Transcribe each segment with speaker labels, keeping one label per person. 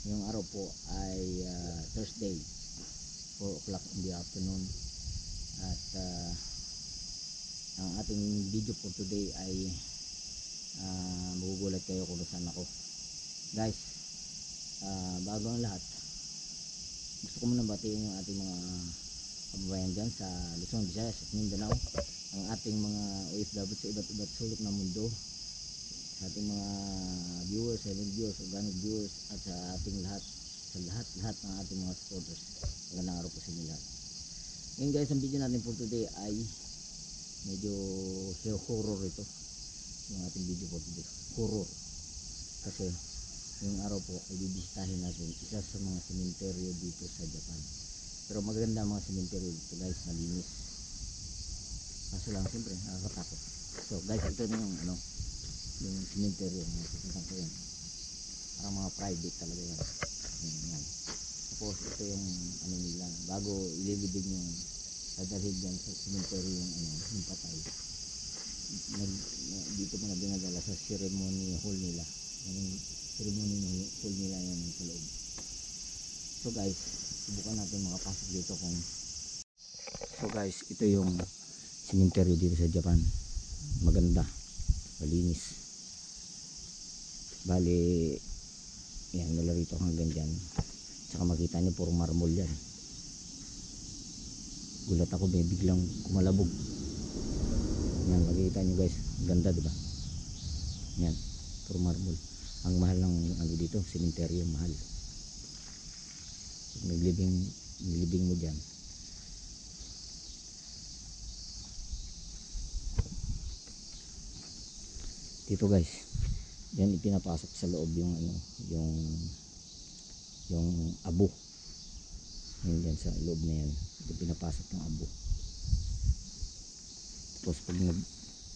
Speaker 1: Yung araw po ay Thursday, 4 o'clock in the afternoon. At ang ating video for today ay magugulat kayo kung saan ako. Guys, bago ang lahat, gusto ko muna batiin yung ating mga kababayan dyan sa Luzon, Visayas at Mindanao, ang ating mga OFW sa iba't iba't sulok ng mundo, sa ating mga viewers, silent viewers, organic viewers, at sa ating lahat, sa lahat ng ating mga supporters. Magandang araw po sa inyo lahat. Ngayon guys, ang video natin for today ay medyo horror ito. Yung ating video for today, horror. Kasi yung araw po ay bibisitahin natin isa sa mga sementeryo dito sa Japan. Pero maganda mga sementeryo dito guys, malinis. Kaso lang siyempre nakakatakot. So guys, ito na yung sementeryo na pupuntahan ko yan. Parang mga private talaga yan. Yan. Tapos ito yung nila, bago ililibig yung dadalhin dyan sa sementeryo yung patay. Dito mo na dinadala sa ceremony hall nila. Yung ceremony hall nila yan sa loob. So guys, subukan natin makapasok dito kung. So guys, ito yung sementeryo dito sa Japan. Maganda, malinis. Bali, yan, mula rito hanggang dyan. Tsaka makita niyo puro marmol yan. Gulat ako, may biglang kumalabog. Yan, makikita nyo guys, ganda diba? Yan, puro marble. Ang mahal ng dito, sementeryo, mahal. Pag naglibing mo dyan, dito guys, yan ipinapasok sa loob yung yung abo. Yan dyan sa loob na yan, ito pinapasok ng abo. Tapos pag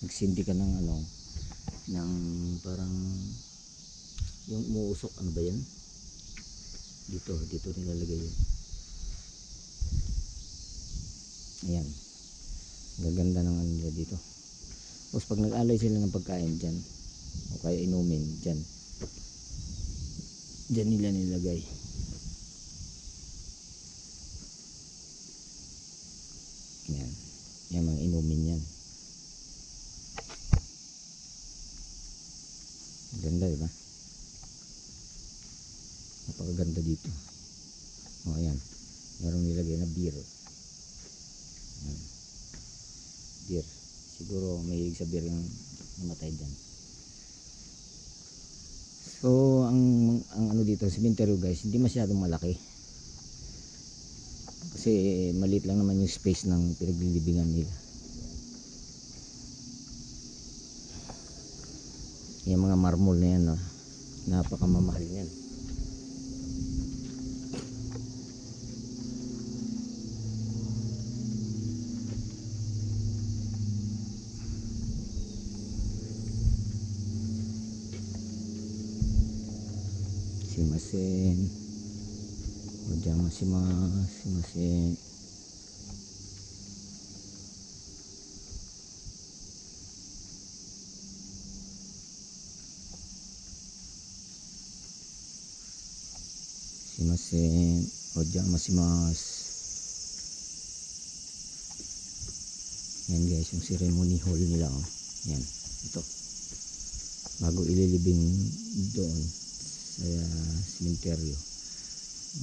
Speaker 1: nagsindi ka ng ng parang yung umuusok, ano ba yan, dito nilalagay yun. Ayan, gaganda ng nila dito. Tapos pag nag-alay sila ng pagkain dyan, o kaya inumin dyan nila nilagay. Yan mga inumin yan. Ganda diba? Napakaganda dito. O ayan, merong nilagay na beer. Ayan. Beer. Siguro may sa beer yung namatay dyan. So ang dito, sementeryo guys, hindi masyadong malaki. Kasi maliit lang naman yung space ng pinaglilibingan nila. Yung mga marmol na yan, napakamamahal yan. Simasen, simasen. Simasen, ojamasimasu. Yan guys, yung ceremony hall nila, yan, ito. Bago ililibing doon sa sementeryo,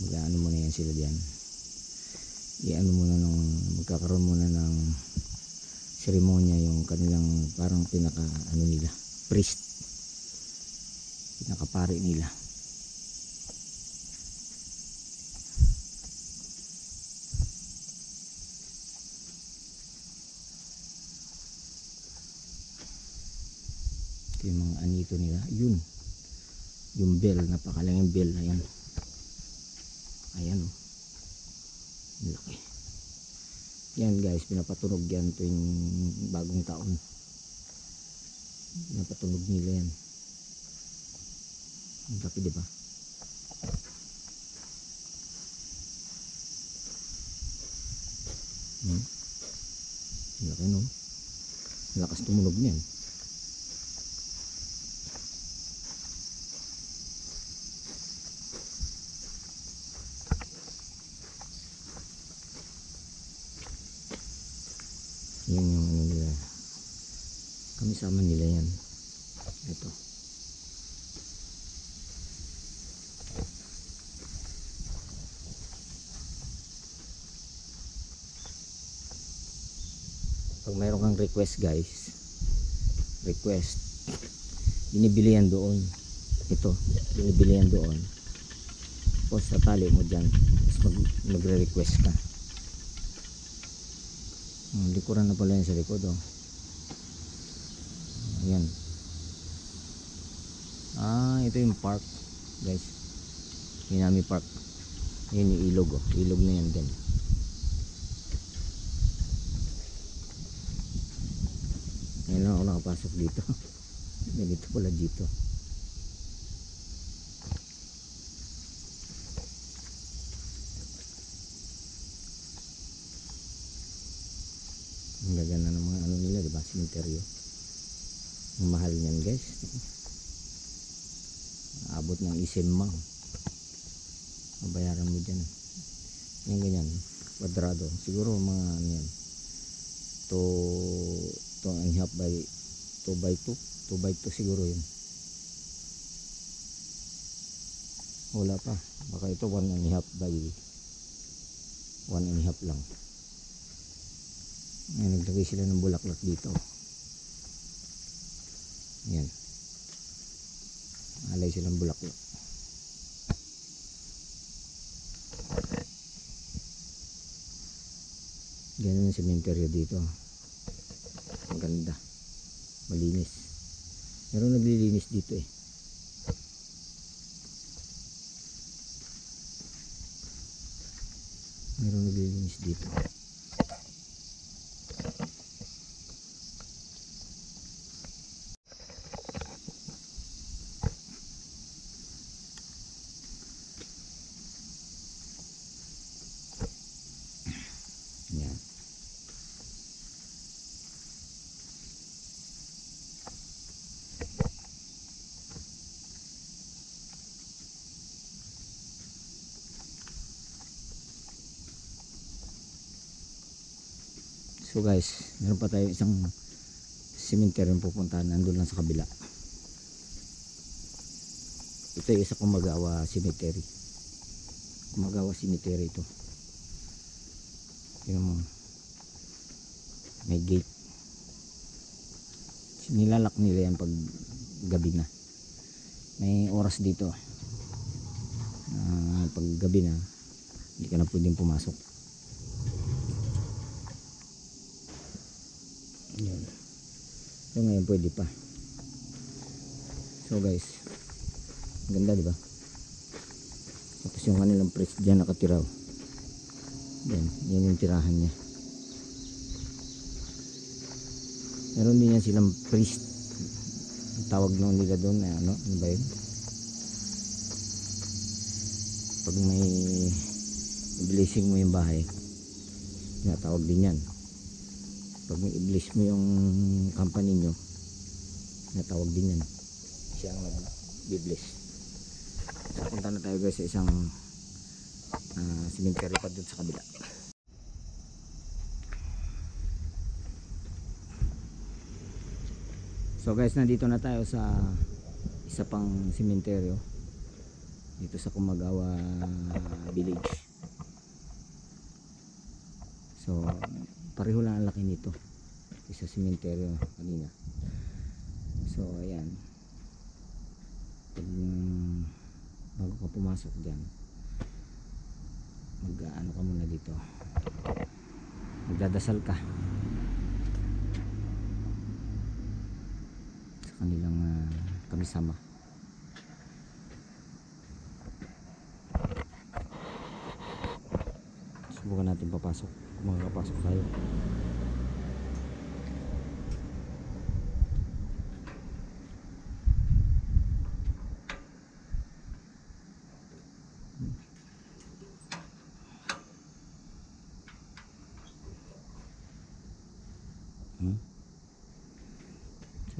Speaker 1: mag-ano muna yan sila diyan. Magkakaroon muna ng seremonya yung kanilang parang pinaka nila, priest, pinakapari nila. Ito yung mga anito nila, yun yung bell, napakalaking bell na yan. Ayan laki yan guys, pinapatunog yan tuwing bagong taon. Pinapatunog nila yan. Ang laki diba? Laki no, lakas tumunog niyan. Kasama nila yan. Ito. Pag mayroon kang request guys, binibili yan doon. Ito, binibili yan doon. Tapos tatali mo dyan, tapos magre-request ka. Likuran na pala yan sa likod, oh. Ayan. Ito yung park guys, Minami Park. Yan yung ilog, oh. Ilog na yan din. Ngayon lang ako nakapasok dito. Ganito pala dito. Ang gaganda ng mga ano nila, diba? Simenteryo. Ang mahal niyan guys. Abot ng isimang. Mabayaran mo dyan. Yan ganyan. Kwadrado. Siguro mga ano yan. 2.5 by 2 by 2 2 by 2 siguro yun. Wala pa, baka ito 1.5 by 1.5 lang. Ayan, naglagay sila ng bulaklak dito. Ayan, alay silang bulaklak. Ganun yung sementeryo dito. Maganda, malinis. Meron naglilinis dito eh. Meron naglilinis dito. Yan. So guys, meron pa tayo isang cemetery yung pupuntahan, nandun lang sa kabila. Ito yung isa Kumagawa Cemetery. Kumagawa Cemetery ito. Tingnan mo, may gate. Nilalak nila yan pag gabi na. May oras dito. Pag gabi na, hindi ka na pwedeng pumasok. Yan. So ngayon pwede pa. So guys, ganda diba? Tapos yung kanilang priest dyan nakatiraw. Yan yung tirahan niya. Meron din yan silang priest. Ang tawag noon nila doon na ano ba yun? Pag may blessing mo yung bahay, tinatawag din yan. Pag may i-bless mo yung company nyo, natawag din yan. Siya ang nag-bless. So punta na tayo guys sa isang cemetery pa dun sa kabila. So guys, nandito na tayo sa isa pang cemetery dito sa Kumagawa Village. So pareho lang ang laki nito isa cemetery kanina. So ayan, pag bago ka pumasok dyan, mag-ano ka muna dito, magdadasal ka sa kanilang kamisama. Subukan natin papasok kung makakapasok tayo.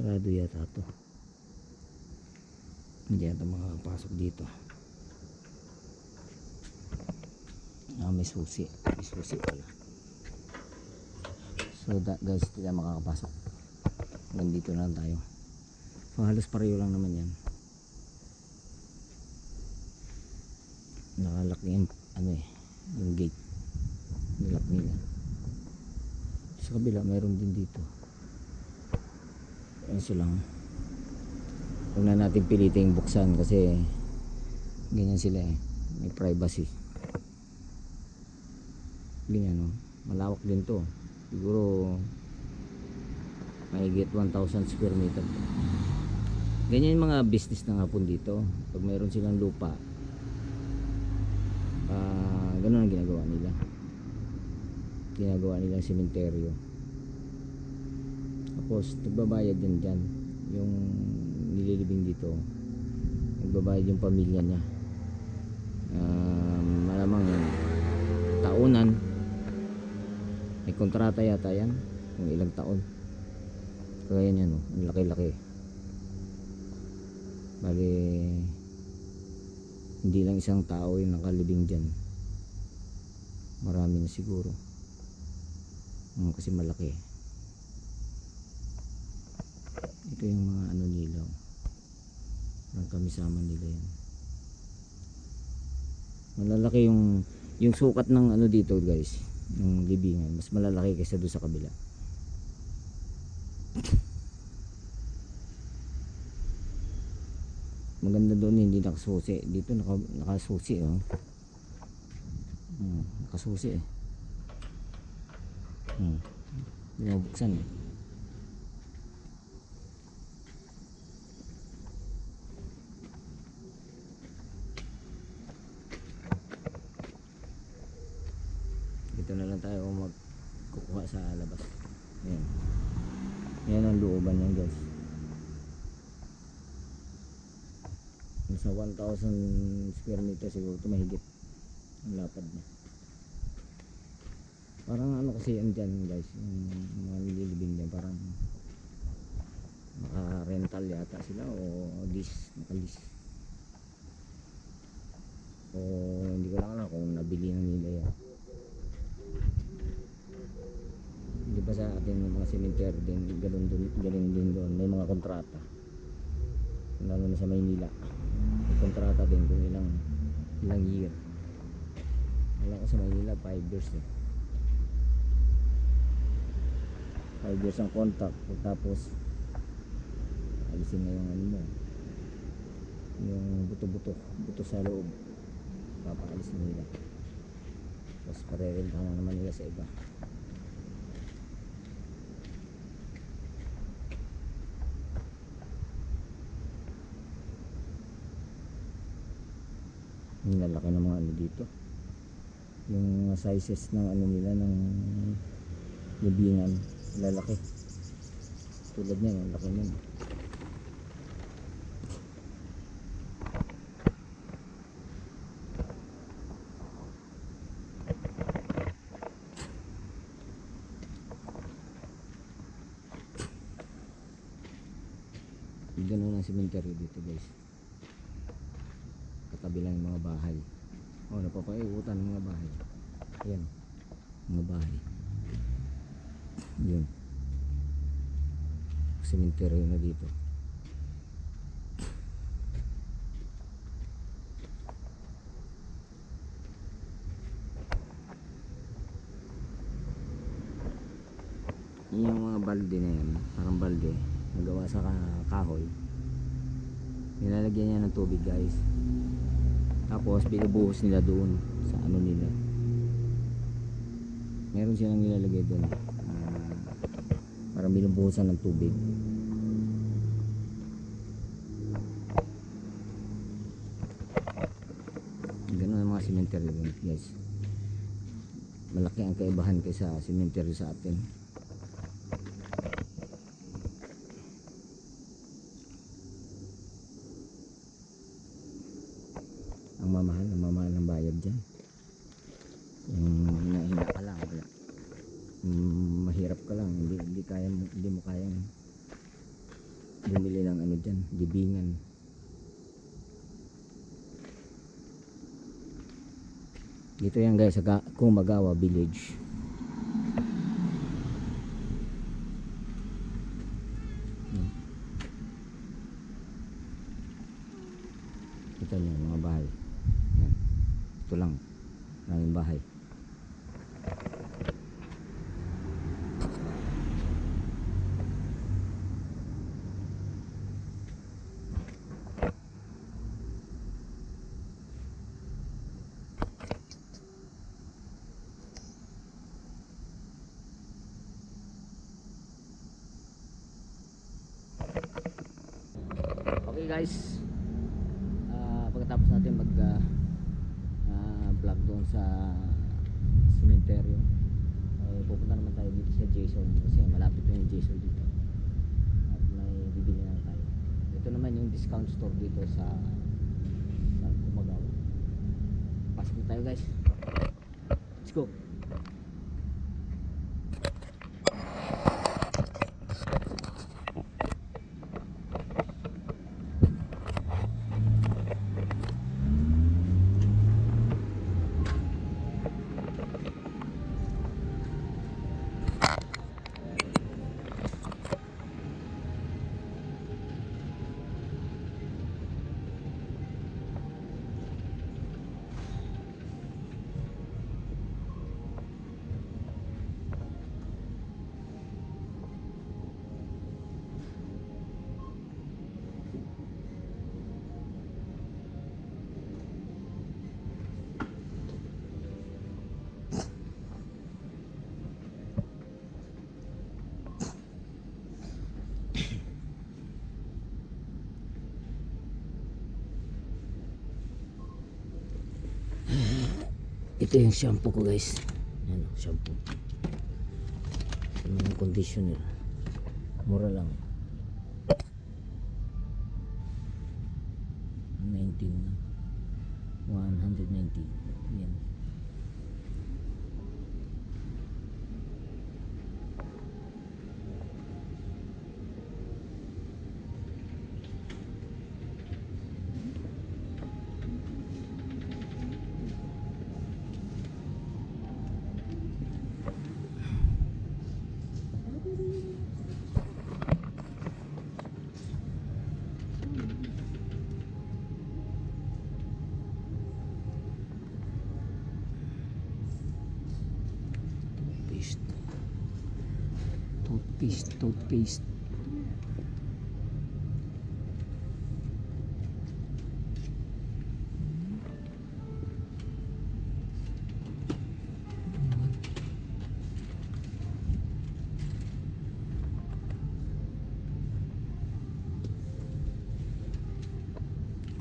Speaker 1: Sarado yata to, hindi yata makakapasok dito. May susi pala. So that guys, hindi na makakapasok. Hanggang dito na lang tayo. So halos pareho lang naman yan. Nakalak yung yung gate. Nilak nila. Sa kabila mayroon din dito. Ayun lang. Huwag na natin piliting buksan kasi ganyan sila eh. May privacy. Ganyan oh. Malawak din to. Siguro mahigit 1,000 square meter. Ganyan yung mga business na hapon dito. Pag mayroon silang lupa, ganun ang ginagawa nila. Ginagawa nilang sementeryo. Tapos nagbabayad din dyan. Yung nililibing dito, nagbabayad yung pamilya niya. Malamang taonan. May kontrata yata yan kung ilang taon. Kaya yan oh, ang laki-laki. Bali hindi lang isang tao yung nakalibing dyan, marami na siguro. Kasi malaki. Ito yung mga ano nila, ang kamisama nila yan. Malalaki yung sukat ng ano dito guys, yung libingan mas malalaki kaysa doon sa kabila. Maganda doon hindi nakasusi. Dito nakasusi oh. Nakasusi eh. Hindi mabuksan eh. Dito na lang tayo magkukuha sa labas. Ayan. Yan ang looban yan guys. Sa 1,000 square meter siguro ito mahigit ang lapad niya. Parang ano kasi yan dyan guys, yung mga nililibing dyan parang maka-rental yata sila o lease, naka-lease. O hindi ko lang alam kung nabili na nila yan. Hindi ba sa atin yung mga cemetery din, galing din doon, may mga kontrata. Lalo na sa Maynila. Kontrata din kung ilang year. Wala ko sa Manila 5 years eh. 5 years ang contract. Tapos alisin na yung ano mo, yung buto sa loob, papaalis na nila. Tapos parerentahan na naman nila sa iba. Yung lalaki ng mga ano dito, yung sizes ng ano nila ng libingan, lalaki tulad niyan, ang laki niyan. Ganun ang cemetery dito guys. Katabi lang yung mga bahay. Napapaiutan ng mga bahay. Ayan, mga bahay. Yun, cemetery na dito. Yung mga balde na yan, parang balde nagawa sa kahoy, nilalagyan niya ng tubig guys. Tapos binubuhos nila doon sa ano nila, meron silang nilalagay doon, parang binubuhosan ng tubig. Ganun ang mga cemetery doon guys. Malaki ang kaibahan kaysa cemetery sa atin. Ang mamahal ng bayad dyan. Yung hina ka lang, wala. Mahirap ka lang, hindi mo kayang bumili ng ano dyan, libingan. Dito yan guys sa Kumagawa Village. sakto lang ng aming bahay. Okay guys, pagkatapos natin mag vlog doon sa cemetery, pupunta naman tayo dito sa Jason kasi malapit na yung Jason dito at may bibili na tayo. Ito naman yung discount store dito sa Kumagawa. Pasok tayo guys, let's go. Ito yung shampoo ko guys. Ayan, shampoo. Ito yung conditioner. Mura lang. 19 na. 190. Yan. Toothpaste.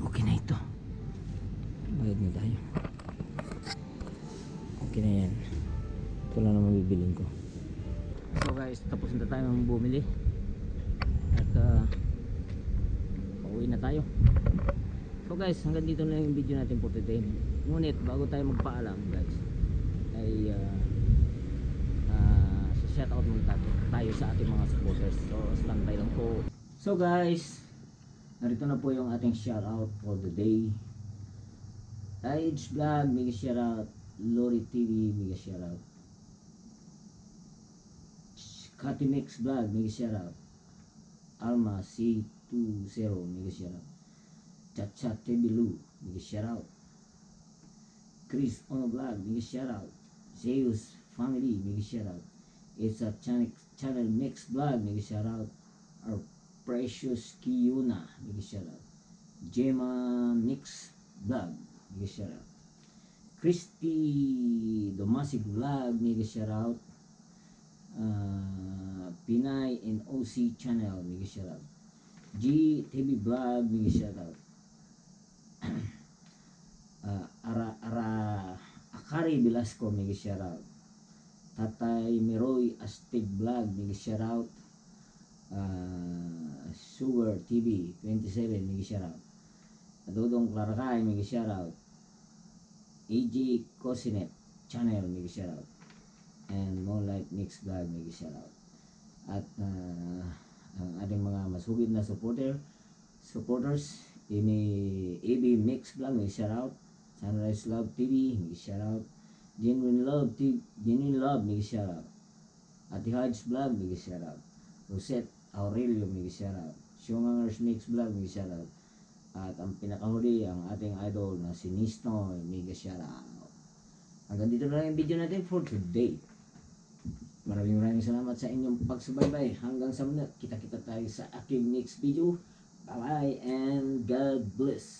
Speaker 1: Okay na ito. Bayad na tayo. Okay na yan. Ito lang naman bibilin ko. So guys, tapos na tayo ng bumili at pauwi na tayo. So guys, hanggang dito na yung video natin for today. Ngunit bago tayo magpaalam guys, ay shoutout muna tayo sa ating mga supporters. So standby lang po. So guys, narito na po yung ating shoutout for the day. Age Vlog, mega shoutout. Lori TV, mega shoutout. Kati Mix Vlog, mega shoutout. Alma C20, mega shoutout. Chacha Tebilu, mega shoutout. Chris Ono Vlog, mega shoutout. Zeus Family, mega shoutout. It's a channel Mix Vlog, mega shoutout. Our Precious Kiyuna, mega shoutout. Gemma Mix Vlog, mega shoutout. Christy Domasic Vlog, mega shoutout. Pinay and OC channel, mega shoutout. GTV Vlog, mega shoutout. Akari Velasco, mega shoutout. Tatay Miroy Astig Vlog, mega shoutout. Sugar TV 27, mega shoutout. Dodong Clarakay, mega shoutout. AJ Cosinet channel, mega shoutout. And Moonlight Mix Vlog, mega shoutout. At ang ating mga masugid na supporters, AB Mix Vlog, mega shoutout. Sunrise Love TV, mega shoutout. Genuine Love TV, Genuine Love, mega shoutout. Ati Hodge Vlog, mega shoutout. Rosette Aurelio, mega shoutout. Shungangers Mix Vlog, mega shoutout. At ang pinakahuli, ang ating idol na si Nisnoy, mega shoutout. Hanggang dito na lang yung video natin for today. Maraming salamat sa inyong pagsubaybay. Hanggang sa muna, kita-kita tayo sa aking next video. Bye-bye and God bless.